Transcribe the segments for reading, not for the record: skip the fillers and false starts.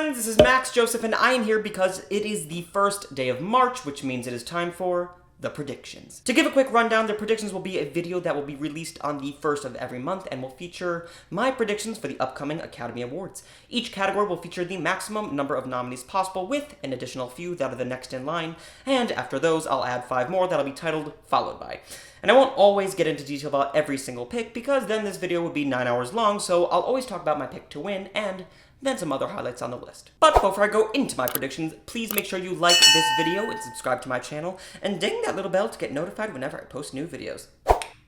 friends, this is Max Joseph, and I am here because it is the first day of March, which means it is time for the predictions. To give a quick rundown, the predictions will be a video that will be released on the first of every month and will feature my predictions for the upcoming Academy Awards. Each category will feature the maximum number of nominees possible with an additional few that are the next in line, and after those, I'll add 5 more that'll be titled Followed By. And I won't always get into detail about every single pick because then this video would be 9 hours long, so I'll always talk about my pick to win and then some other highlights on the list. But before I go into my predictions, please make sure you like this video and subscribe to my channel, and ding that little bell to get notified whenever I post new videos.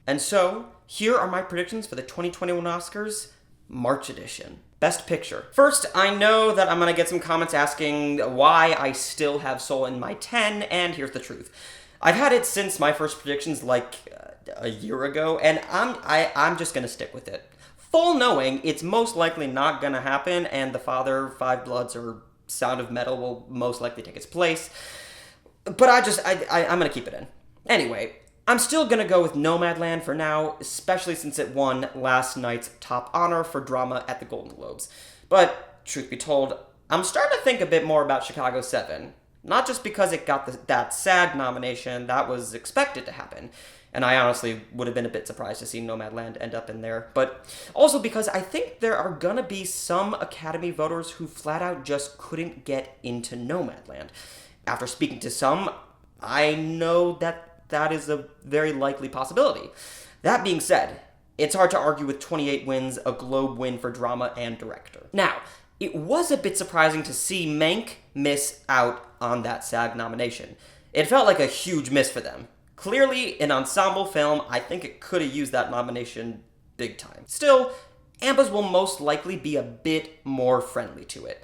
And so, here are my predictions for the 2021 Oscars, March edition. Best Picture. First, I know that I'm gonna get some comments asking why I still have Soul in my 10, and here's the truth. I've had it since my first predictions like a year ago, and I'm just gonna stick with it. Full knowing it's most likely not gonna happen, and The Father, Five Bloods, or Sound of Metal will most likely take its place. But I'm gonna keep it in. Anyway, I'm still gonna go with Nomadland for now, especially since it won last night's top honor for drama at the Golden Globes. But, truth be told, I'm starting to think a bit more about Chicago 7. Not just because it got that SAG nomination, that was expected to happen. And I honestly would have been a bit surprised to see Nomadland end up in there. But also because I think there are gonna be some Academy voters who flat out just couldn't get into Nomadland. After speaking to some, I know that is a very likely possibility. That being said, it's hard to argue with 28 wins, a Globe win for drama and director. Now, it was a bit surprising to see Mank miss out on that SAG nomination. It felt like a huge miss for them. Clearly, an ensemble film, I think it could have used that nomination big time. Still, AMPAs will most likely be a bit more friendly to it.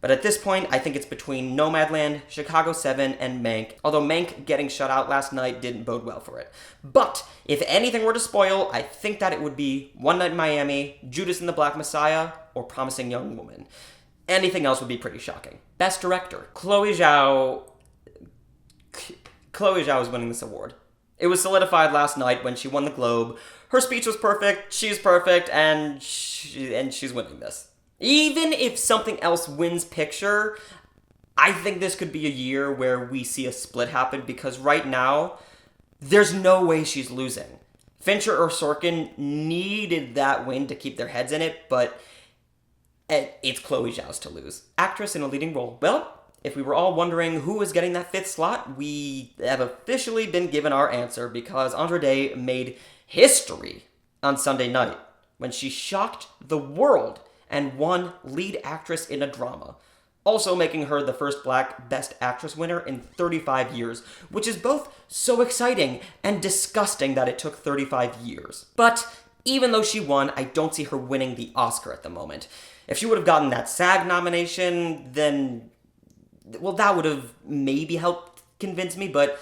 But at this point, I think it's between Nomadland, Chicago 7, and Mank, although Mank getting shut out last night didn't bode well for it. But, if anything were to spoil, I think that it would be One Night in Miami, Judas and the Black Messiah, or Promising Young Woman. Anything else would be pretty shocking. Best Director. Chloe Zhao is winning this award. It was solidified last night when she won the Globe. Her speech was perfect, she's perfect, and she's winning this. Even if something else wins picture, I think this could be a year where we see a split happen because right now, there's no way she's losing. Fincher or Sorkin needed that win to keep their heads in it, but it's Chloe Zhao's to lose. Actress in a leading role. Well, if we were all wondering who was getting that 5th slot, we have officially been given our answer because Andra Day made history on Sunday night when she shocked the world and won lead actress in a drama, also making her the first Black Best Actress winner in 35 years, which is both so exciting and disgusting that it took 35 years. But even though she won, I don't see her winning the Oscar at the moment. If she would have gotten that SAG nomination, then well, that would have maybe helped convince me, but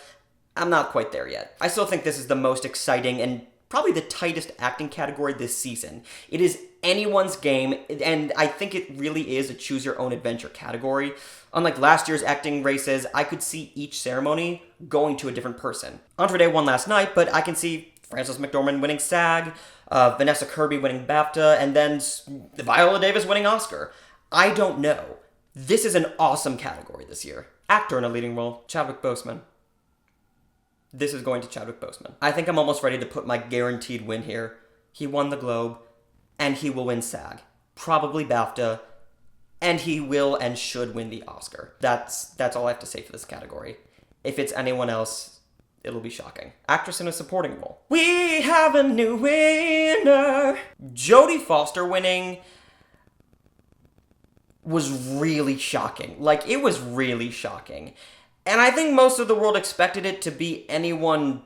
I'm not quite there yet. I still think this is the most exciting and probably the tightest acting category this season. It is anyone's game, and I think it really is a choose-your-own-adventure category. Unlike last year's acting races, I could see each ceremony going to a different person. Andra Day won last night, but I can see Frances McDormand winning SAG, Vanessa Kirby winning BAFTA, and then Viola Davis winning Oscar. I don't know. This is an awesome category this year. Actor in a leading role, Chadwick Boseman. This is going to Chadwick Boseman. I think I'm almost ready to put my guaranteed win here. He won the Globe, and he will win SAG. Probably BAFTA, and he will and should win the Oscar. That's all I have to say for this category. If it's anyone else, it'll be shocking. Actress in a supporting role. We have a new winner! Jodie Foster winning was really shocking. Like, it was really shocking. And I think most of the world expected it to be anyone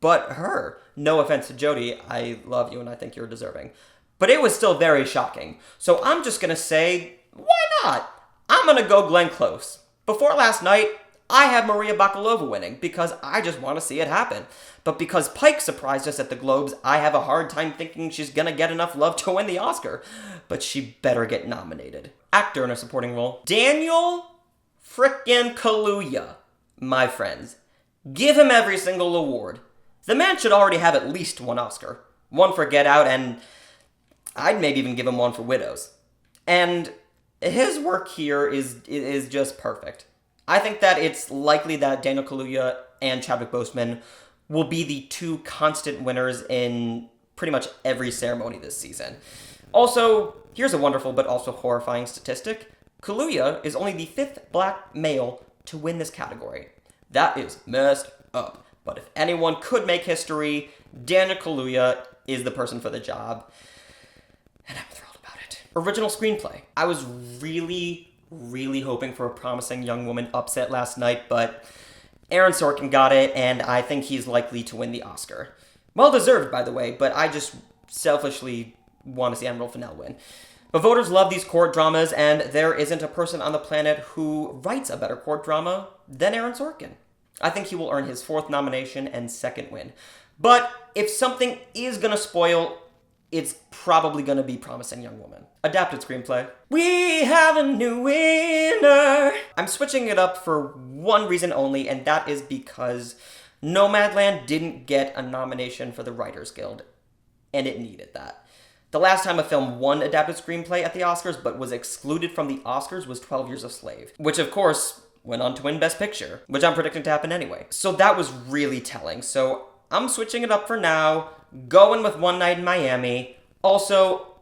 but her. No offense to Jodie, I love you and I think you're deserving. But it was still very shocking. So I'm just gonna say, why not? I'm gonna go Glenn Close. Before last night, I had Maria Bakalova winning because I just want to see it happen. But because Pike surprised us at the Globes, I have a hard time thinking she's gonna get enough love to win the Oscar. But she better get nominated. Actor in a supporting role, Daniel frickin' Kaluuya. My friends, give him every single award. The man should already have at least 1 Oscar. 1 for Get Out, and I'd maybe even give him 1 for Widows. And his work here is just perfect. I think that it's likely that Daniel Kaluuya and Chadwick Boseman will be the two constant winners in pretty much every ceremony this season. Also, here's a wonderful but also horrifying statistic. Kaluuya is only the 5th black male to win this category. That is messed up. But if anyone could make history, Daniel Kaluuya is the person for the job. And I'm thrilled about it. Original screenplay. I was really hoping for a promising young woman upset last night, but Aaron Sorkin got it, and I think he's likely to win the Oscar. Well deserved, by the way, but I just selfishly want to see Emerald Fennell win. But voters love these court dramas, and there isn't a person on the planet who writes a better court drama than Aaron Sorkin. I think he will earn his 4th nomination and 2nd win. But if something is gonna spoil, it's probably gonna be Promising Young Woman. Adapted screenplay. We have a new winner! I'm switching it up for one reason only, and that is because Nomadland didn't get a nomination for the Writers Guild, and it needed that. The last time a film won adapted screenplay at the Oscars but was excluded from the Oscars was 12 Years a Slave, which of course went on to win Best Picture, which I'm predicting to happen anyway. So that was really telling, so I'm switching it up for now, going with One Night in Miami. Also,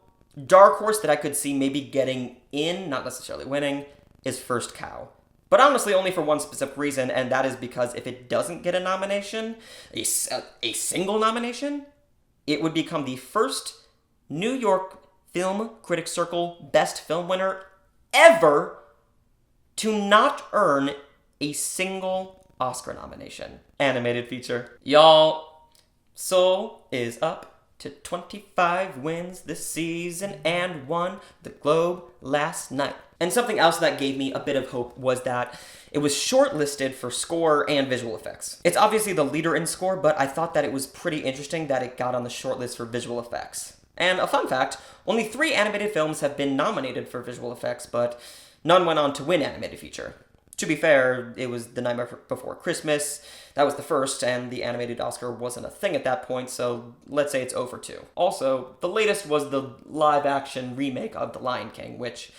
dark horse that I could see maybe getting in, not necessarily winning, is First Cow. But honestly, only for one specific reason, and that is because if it doesn't get a nomination, a single nomination, it would become the first New York Film Critics Circle Best Film winner ever to not earn a single Oscar nomination. Animated feature. Y'all, Soul is up to 25 wins this season and won the Globe last night. And something else that gave me a bit of hope was that it was shortlisted for score and visual effects. It's obviously the leader in score, but I thought that it was pretty interesting that it got on the shortlist for visual effects. And a fun fact, only 3 animated films have been nominated for visual effects, but none went on to win animated feature. To be fair, it was The Nightmare Before Christmas. That was the first, and the animated Oscar wasn't a thing at that point, so let's say it's 0 for 2. Also, the latest was the live-action remake of The Lion King, which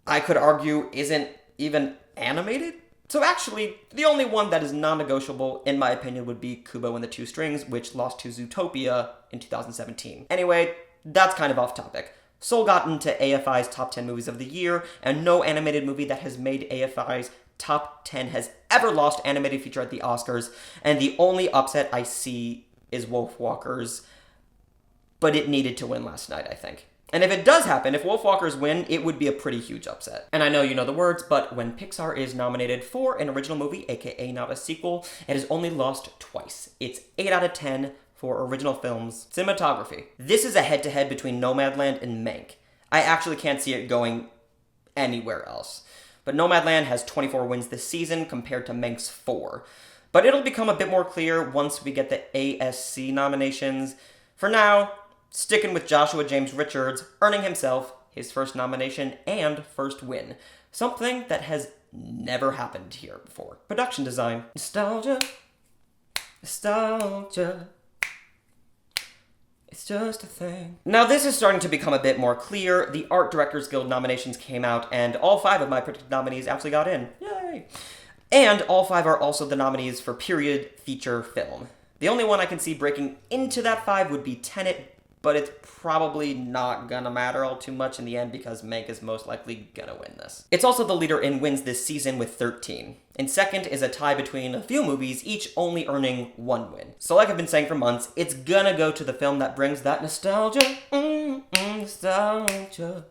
I could argue isn't even animated. So actually, the only one that is non-negotiable, in my opinion, would be Kubo and the Two Strings, which lost to Zootopia in 2017. Anyway, that's kind of off topic. Soul got into AFI's top 10 movies of the year, and no animated movie that has made AFI's top 10 has ever lost animated feature at the Oscars, and the only upset I see is Wolfwalkers, but it needed to win last night, I think. And if it does happen, if Wolfwalkers win, it would be a pretty huge upset. And I know you know the words, but when Pixar is nominated for an original movie, aka not a sequel, it has only lost twice. It's 8 out of 10 for original films. Cinematography. This is a head-to-head between Nomadland and Mank. I actually can't see it going anywhere else. But Nomadland has 24 wins this season compared to Mank's 4. But it'll become a bit more clear once we get the ASC nominations. For now, sticking with Joshua James Richards, earning himself his first nomination and first win. Something that has never happened here before. Production design. Nostalgia. Nostalgia. It's just a thing. Now this is starting to become a bit more clear. The Art Directors Guild nominations came out, and all 5 of my predicted nominees actually got in. Yay! And all 5 are also the nominees for period feature film. The only one I can see breaking into that 5 would be Tenet, but it's probably not gonna matter all too much in the end because Mank is most likely gonna win this. It's also the leader in wins this season with 13. In second is a tie between a few movies, each only earning 1 win. So like I've been saying for months, it's gonna go to the film that brings that nostalgia, nostalgia.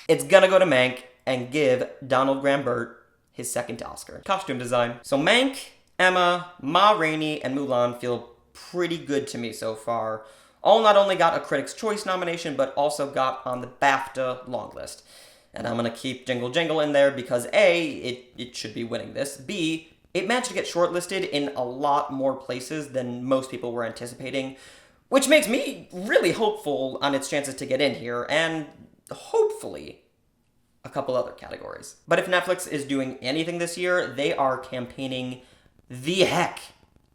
It's gonna go to Mank and give Donald Graham Burt his 2nd Oscar. Costume design. So Mank, Emma, Ma Rainey, and Mulan feel pretty good to me so far. All not only got a Critics' Choice nomination, but also got on the BAFTA longlist. And I'm going to keep Jingle Jingle in there because A, it should be winning this. B, it managed to get shortlisted in a lot more places than most people were anticipating, which makes me really hopeful on its chances to get in here, and hopefully a couple other categories. But if Netflix is doing anything this year, they are campaigning the heck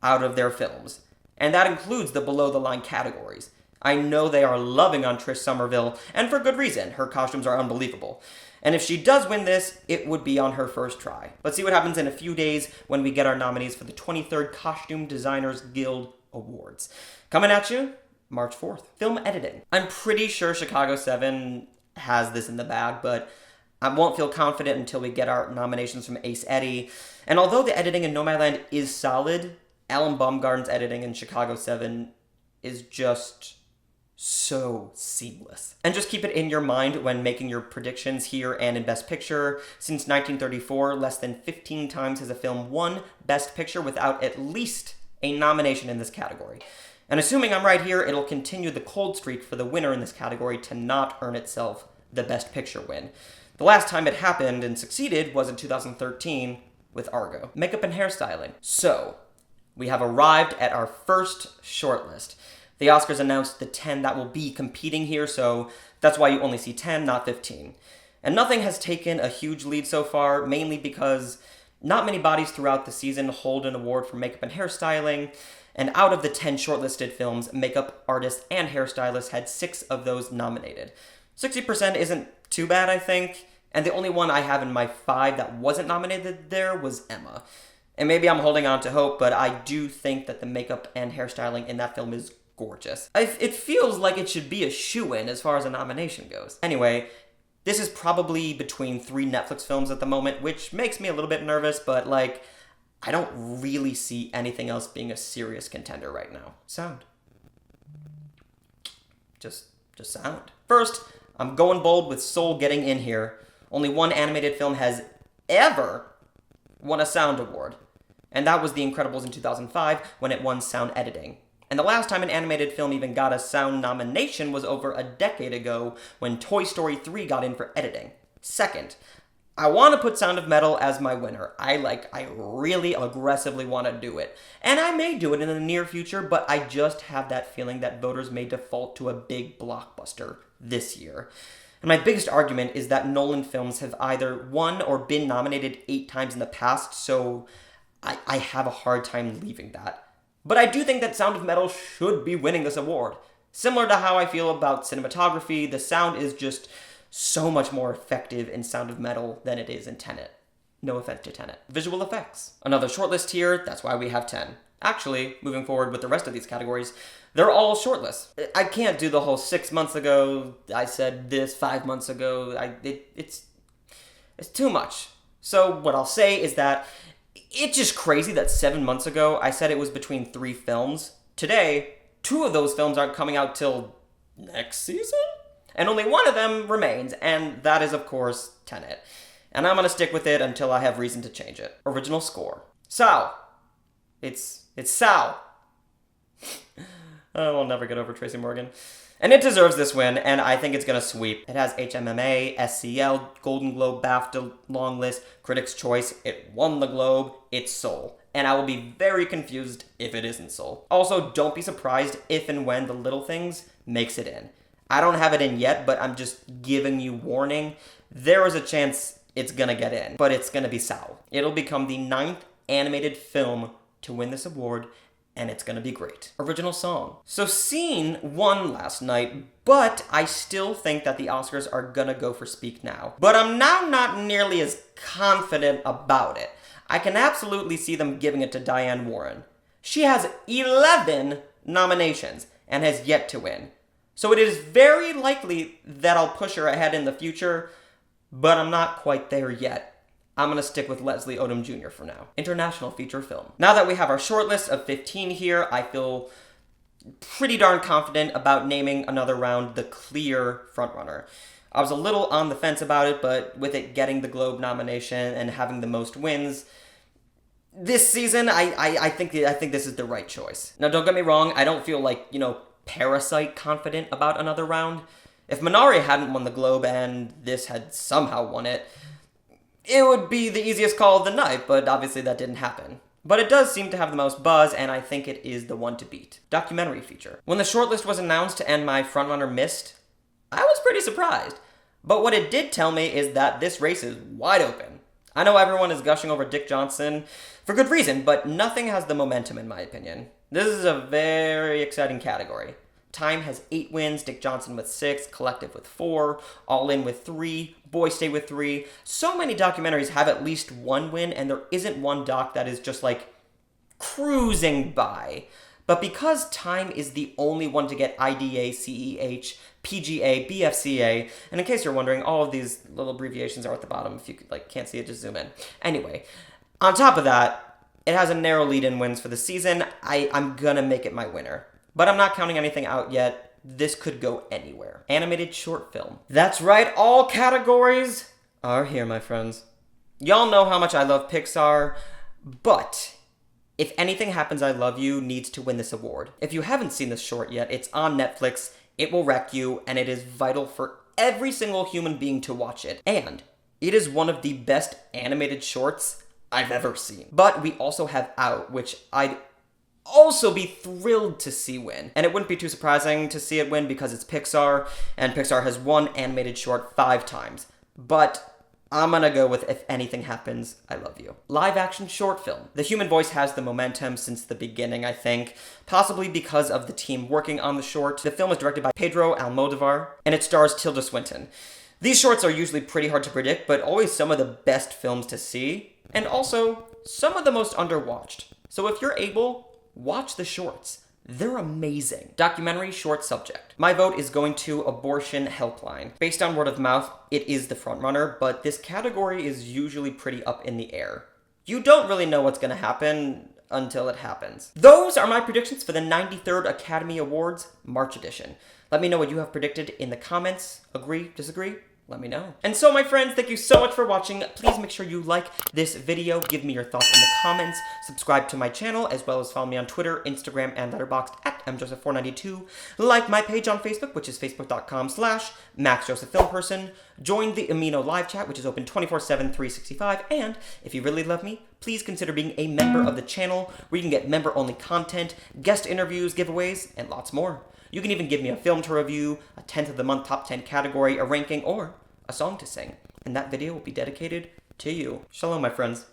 out of their films. And that includes the below-the-line categories. I know they are loving on Trish Somerville, and for good reason. Her costumes are unbelievable. And if she does win this, it would be on her first try. Let's see what happens in a few days when we get our nominees for the 23rd Costume Designers Guild Awards. Coming at you, March 4th. Film editing. I'm pretty sure Chicago 7 has this in the bag, but I won't feel confident until we get our nominations from Ace Eddie. And although the editing in Nomadland is solid, Alan Baumgarten's editing in Chicago 7 is just so seamless. And just keep it in your mind when making your predictions here and in Best Picture. Since 1934, less than 15 times has a film won Best Picture without at least a nomination in this category. And assuming I'm right here, it'll continue the cold streak for the winner in this category to not earn itself the Best Picture win. The last time it happened and succeeded was in 2013 with Argo. Makeup and hairstyling. So, we have arrived at our first shortlist. The Oscars announced the 10 that will be competing here, so that's why you only see 10, not 15. And nothing has taken a huge lead so far, mainly because not many bodies throughout the season hold an award for makeup and hairstyling, and out of the 10 shortlisted films, makeup artists and hairstylists had 6 of those nominated. 60% isn't too bad, I think, and the only one I have in my 5 that wasn't nominated there was Emma. And maybe I'm holding on to hope, but I do think that the makeup and hairstyling in that film is gorgeous. It feels like it should be a shoo-in as far as a nomination goes. Anyway, this is probably between 3 Netflix films at the moment, which makes me a little bit nervous, but like, I don't really see anything else being a serious contender right now. Sound. Just sound. First, I'm going bold with Soul getting in here. Only one animated film has ever won a sound award, and that was The Incredibles in 2005 when it won sound editing. And the last time an animated film even got a sound nomination was over a decade ago when Toy Story 3 got in for editing. Second, I want to put Sound of Metal as my winner. I really aggressively want to do it. And I may do it in the near future, but I just have that feeling that voters may default to a big blockbuster this year. And my biggest argument is that Nolan films have either won or been nominated 8 times in the past, so I have a hard time leaving that. But I do think that Sound of Metal should be winning this award. Similar to how I feel about cinematography, the sound is just so much more effective in Sound of Metal than it is in Tenet. No offense to Tenet. Visual effects. Another shortlist here, that's why we have 10. Actually, moving forward with the rest of these categories, they're all shortlists. I can't do the whole 6 months ago, I said this 5 months ago, it's too much. So what I'll say is that it's just crazy that 7 months ago I said it was between 3 films. Today, 2 of those films aren't coming out till next season? And only one of them remains, and that is, of course, Tenet. And I'm gonna stick with it until I have reason to change it. Original score. Sao. It's Sao. Oh, I'll never get over Tracy Morgan. And it deserves this win, and I think it's gonna sweep. It has HMMA, SCL, Golden Globe, BAFTA long list, Critics' Choice. It won the Globe. It's Soul. And I will be very confused if it isn't Soul. Also, don't be surprised if and when The Little Things makes it in. I don't have it in yet, but I'm just giving you warning. There is a chance it's gonna get in, but it's gonna be Sao. It'll become the 9th animated film to win this award, and it's gonna be great. Original song. So Scene won last night, but I still think that the Oscars are gonna go for Speak Now. But I'm now not nearly as confident about it. I can absolutely see them giving it to Diane Warren. She has 11 nominations and has yet to win. So it is very likely that I'll push her ahead in the future, but I'm not quite there yet. I'm gonna stick with Leslie Odom Jr. for now. International feature film. Now that we have our shortlist of 15 here, I feel pretty darn confident about naming another round the clear frontrunner. I was a little on the fence about it, but with it getting the Globe nomination and having the most wins this season, I think this is the right choice. Now, don't get me wrong, I don't feel like, Parasite confident about another round. If Minari hadn't won the Globe and this had somehow won it, it would be the easiest call of the night, but obviously that didn't happen. But it does seem to have the most buzz, and I think it is the one to beat. Documentary feature. When the shortlist was announced and my frontrunner missed, I was pretty surprised. But what it did tell me is that this race is wide open. I know everyone is gushing over Dick Johnson for good reason, but nothing has the momentum in my opinion. This is a very exciting category. Time has 8 wins, Dick Johnson with 6, Collective with 4, All In with 3, Boy Stay with 3. So many documentaries have at least 1 win, and there isn't one doc that is just like cruising by. But because Time is the only one to get IDA, CEH, PGA, BFCA, and in case you're wondering, all of these little abbreviations are at the bottom. If you can't see it, just zoom in. Anyway, on top of that, it has a narrow lead in wins for the season. I'm gonna make it my winner. But I'm not counting anything out yet. This could go anywhere. Animated short film. That's right, all categories are here, my friends. Y'all know how much I love Pixar, but If Anything Happens, I Love You needs to win this award. If you haven't seen this short yet, it's on Netflix, it will wreck you, and it is vital for every single human being to watch it. And it is one of the best animated shorts I've ever seen. But we also have Out, which I'd also be thrilled to see win. And it wouldn't be too surprising to see it win because it's Pixar, and Pixar has won animated short 5 times. But I'm gonna go with If Anything Happens, I Love You. Live action short film. The human voice has the momentum since the beginning, I think, possibly because of the team working on the short. The film is directed by Pedro Almodovar, and it stars Tilda Swinton. These shorts are usually pretty hard to predict, but always some of the best films to see, and also some of the most underwatched. So if you're able, watch the shorts. They're amazing. Documentary short subject. My vote is going to Abortion Helpline. Based on word of mouth, it is the frontrunner, but this category is usually pretty up in the air. You don't really know what's gonna happen until it happens. Those are my predictions for the 93rd Academy Awards March edition. Let me know what you have predicted in the comments. Agree, disagree? Let me know. And so, my friends, thank you so much for watching. Please make sure you like this video, give me your thoughts in the comments, subscribe to my channel, as well as follow me on Twitter, Instagram, and Letterboxd at mjoseph492. Like my page on Facebook, which is facebook.com/MaxJosephFilmPerson. Join the Amino live chat, which is open 24/7, 365. And if you really love me, please consider being a member of the channel, where you can get member-only content, guest interviews, giveaways, and lots more. You can even give me a film to review, a 10th of the month top 10 category, a ranking, or a song to sing. And that video will be dedicated to you. Shalom, my friends.